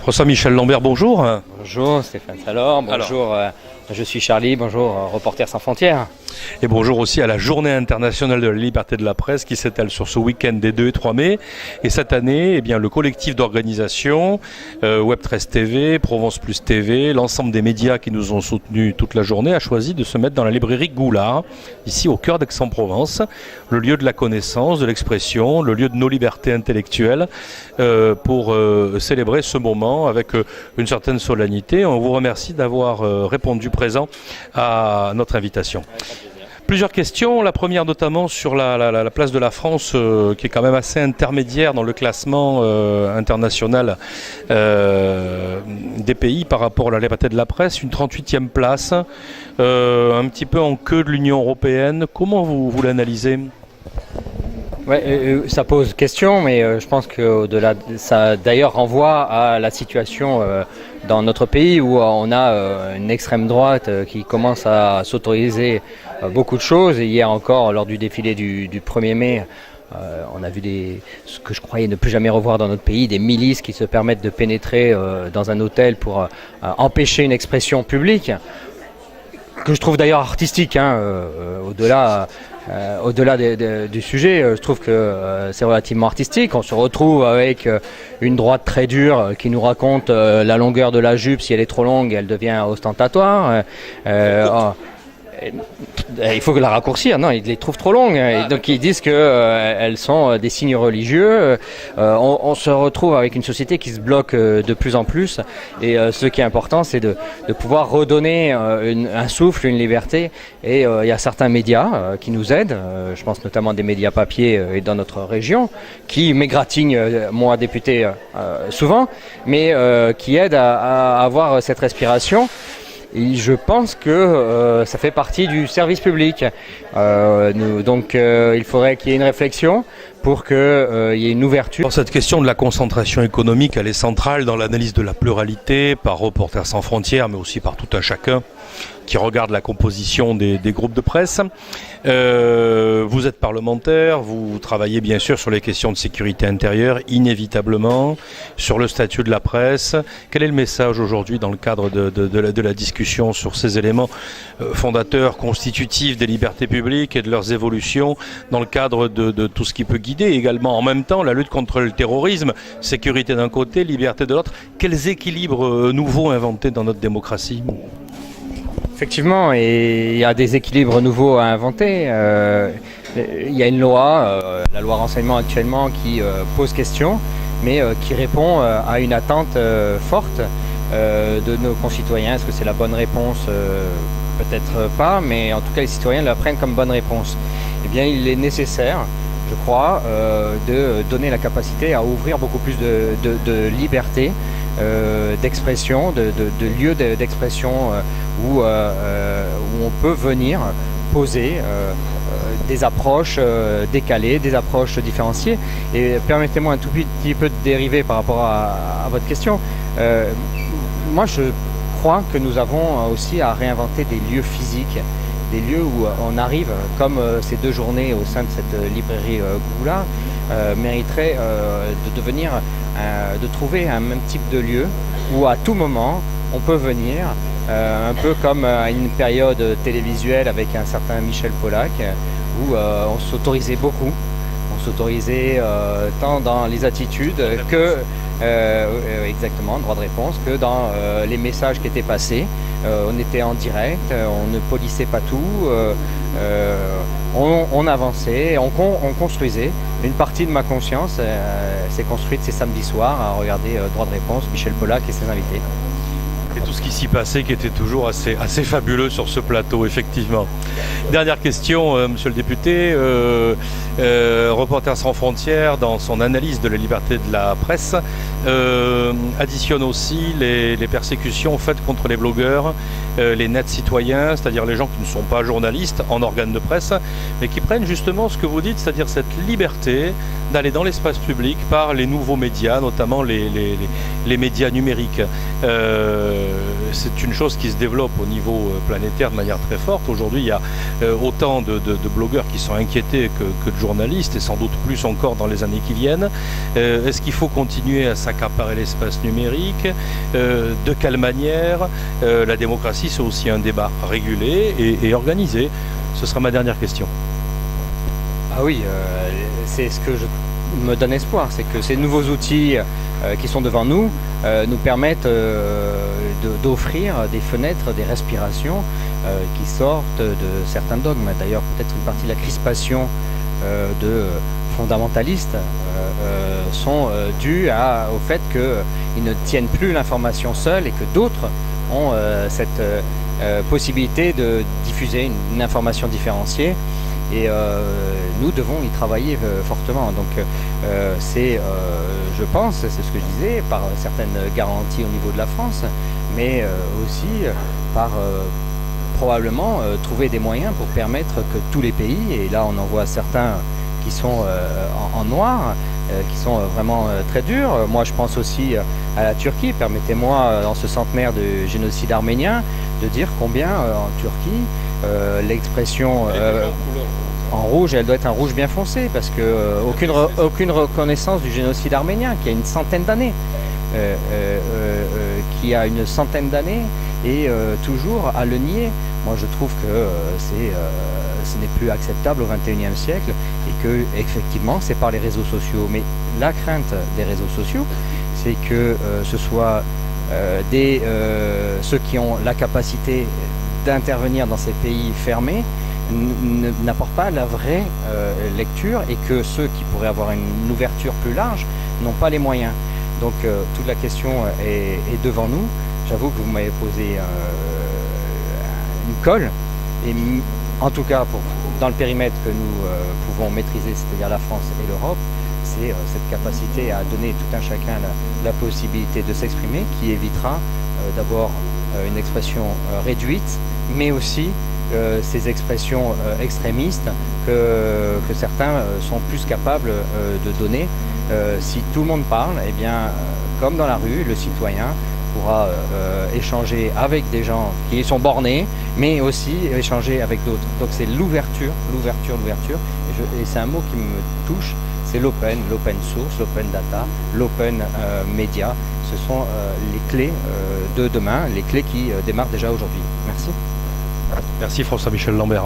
François-Michel Lambert, bonjour. Bonjour Stéphane Salor, bonjour, je suis Charlie, bonjour Reporters sans frontières. Et bonjour aussi à la Journée internationale de la liberté de la presse qui s'étale sur ce week-end des 2 et 3 mai. Et cette année, le collectif d'organisation, Web 13 TV, Provence Plus TV, l'ensemble des médias qui nous ont soutenus toute la journée a choisi de se mettre dans la librairie Goulard, ici au cœur d'Aix-en-Provence, le lieu de la connaissance, de l'expression, le lieu de nos libertés intellectuelles, pour célébrer ce moment avec une certaine solennité. On vous remercie d'avoir répondu présent à notre invitation. Plusieurs questions, la première notamment sur la place de la France qui est quand même assez intermédiaire dans le classement international des pays par rapport à la liberté de la presse, une 38e place, un petit peu en queue de l'Union européenne. Comment vous l'analysez ? Ouais, ça pose question, mais je pense qu'au-delà, ça d'ailleurs renvoie à la situation dans notre pays où on a une extrême droite qui commence à s'autoriser beaucoup de choses. Et hier encore, lors du défilé du 1er mai, on a vu ce que je croyais ne plus jamais revoir dans notre pays, des milices qui se permettent de pénétrer dans un hôtel pour empêcher une expression publique, que je trouve d'ailleurs artistique, au-delà du sujet, je trouve que c'est relativement artistique. On se retrouve avec une droite très dure qui nous raconte la longueur de la jupe, si elle est trop longue, elle devient ostentatoire. Il faut la raccourcir, non, ils les trouvent trop longues. Et donc ils disent qu'elles sont des signes religieux. On se retrouve avec une société qui se bloque de plus en plus. Et ce qui est important, c'est de pouvoir redonner un souffle, une liberté. Et il y a certains médias qui nous aident. Je pense notamment à des médias papier et dans notre région, qui m'égratignent, moi député, souvent, mais qui aident à avoir cette respiration. Et je pense que ça fait partie du service public. Donc il faudrait qu'il y ait une réflexion pour qu'il y ait une ouverture. Cette question de la concentration économique, elle est centrale dans l'analyse de la pluralité par Reporters sans frontières, mais aussi par tout un chacun qui regarde la composition des groupes de presse. Vous êtes parlementaire, vous travaillez bien sûr sur les questions de sécurité intérieure, inévitablement, sur le statut de la presse. Quel est le message aujourd'hui dans le cadre de la discussion sur ces éléments fondateurs, constitutifs des libertés publiques et de leurs évolutions dans le cadre de tout ce qui peut guider également en même temps la lutte contre le terrorisme, sécurité d'un côté, liberté de l'autre. Quels équilibres nouveaux inventés dans notre démocratie ? Effectivement, et il y a des équilibres nouveaux à inventer. Il y a une loi, la loi renseignement actuellement, qui pose question, mais qui répond à une attente forte de nos concitoyens. Est-ce que c'est la bonne réponse ? Peut-être pas, mais en tout cas les citoyens la prennent comme bonne réponse. Eh bien, il est nécessaire, je crois, de donner la capacité à ouvrir beaucoup plus de liberté, d'expression, de lieux d'expression où on peut venir poser des approches décalées, des approches différenciées. Et permettez-moi un tout petit peu de dériver par rapport à votre question. Moi, je crois que nous avons aussi à réinventer des lieux physiques, des lieux où on arrive, comme ces 2 journées au sein de cette librairie Goulard, mériterait de trouver un même type de lieu où à tout moment on peut venir, un peu comme à une période télévisuelle avec un certain Michel Pollack, où on s'autorisait beaucoup. On s'autorisait tant dans les attitudes que, exactement, droit de réponse, que dans les messages qui étaient passés. On était en direct, on ne polissait pas tout, on avançait, on construisait. Une partie de ma conscience s'est construite ces samedis soirs à regarder droit de réponse, Michel Pollack et ses invités. Et tout ce qui s'y passait qui était toujours assez fabuleux sur ce plateau, effectivement. Dernière question, monsieur le député. Reporters sans frontières, dans son analyse de la liberté de la presse, additionne aussi les persécutions faites contre les blogueurs, les nets citoyens, c'est-à-dire les gens qui ne sont pas journalistes en organes de presse, mais qui prennent justement ce que vous dites, c'est-à-dire cette liberté d'aller dans l'espace public par les nouveaux médias, notamment les médias numériques. C'est une chose qui se développe au niveau planétaire de manière très forte. Aujourd'hui, il y a autant de blogueurs qui sont inquiétés que de journalistes, et sans doute plus encore dans les années qui viennent. Est-ce qu'il faut continuer à s'activer s'accaparer l'espace numérique, de quelle manière. La démocratie, c'est aussi un débat régulé et organisé. Ce sera ma dernière question. Ah oui, c'est ce que me donne espoir, c'est que ces nouveaux outils qui sont devant nous nous permettent d'offrir des fenêtres, des respirations qui sortent de certains dogmes. D'ailleurs, peut-être une partie de la crispation de fondamentalistes sont dues au fait qu'ils ne tiennent plus l'information seule et que d'autres ont cette possibilité de diffuser une information différenciée. Et nous devons y travailler fortement. Donc je pense, c'est ce que je disais, par certaines garanties au niveau de la France, mais aussi par probablement trouver des moyens pour permettre que tous les pays, et là on en voit certains qui sont en noir, qui sont vraiment très durs. Moi je pense aussi à la Turquie. Permettez-moi, en ce centenaire du génocide arménien, de dire combien en Turquie l'expression en rouge, elle doit être un rouge bien foncé, parce que aucune reconnaissance du génocide arménien qui a une centaine d'années, et toujours à le nier. Moi je trouve que ce n'est plus acceptable au XXIe siècle, et que effectivement c'est par les réseaux sociaux. Mais la crainte des réseaux sociaux, c'est que ce soit ceux qui ont la capacité d'intervenir dans ces pays fermés n'apportent pas la vraie lecture, et que ceux qui pourraient avoir une ouverture plus large n'ont pas les moyens. Donc toute la question est devant nous. J'avoue que vous m'avez posé une colle, et en tout cas dans le périmètre que nous pouvons maîtriser, c'est-à-dire la France et l'Europe, c'est cette capacité à donner tout un chacun la possibilité de s'exprimer, qui évitera d'abord une expression réduite, mais aussi ces expressions extrémistes que certains sont plus capables de donner. Si tout le monde parle, eh bien, comme dans la rue, le citoyen pourra échanger avec des gens qui sont bornés, mais aussi échanger avec d'autres. Donc c'est l'ouverture. Et c'est un mot qui me touche, c'est l'open source, l'open data, l'open média. Ce sont les clés de demain, les clés qui démarrent déjà aujourd'hui. Merci. Merci François-Michel Lambert.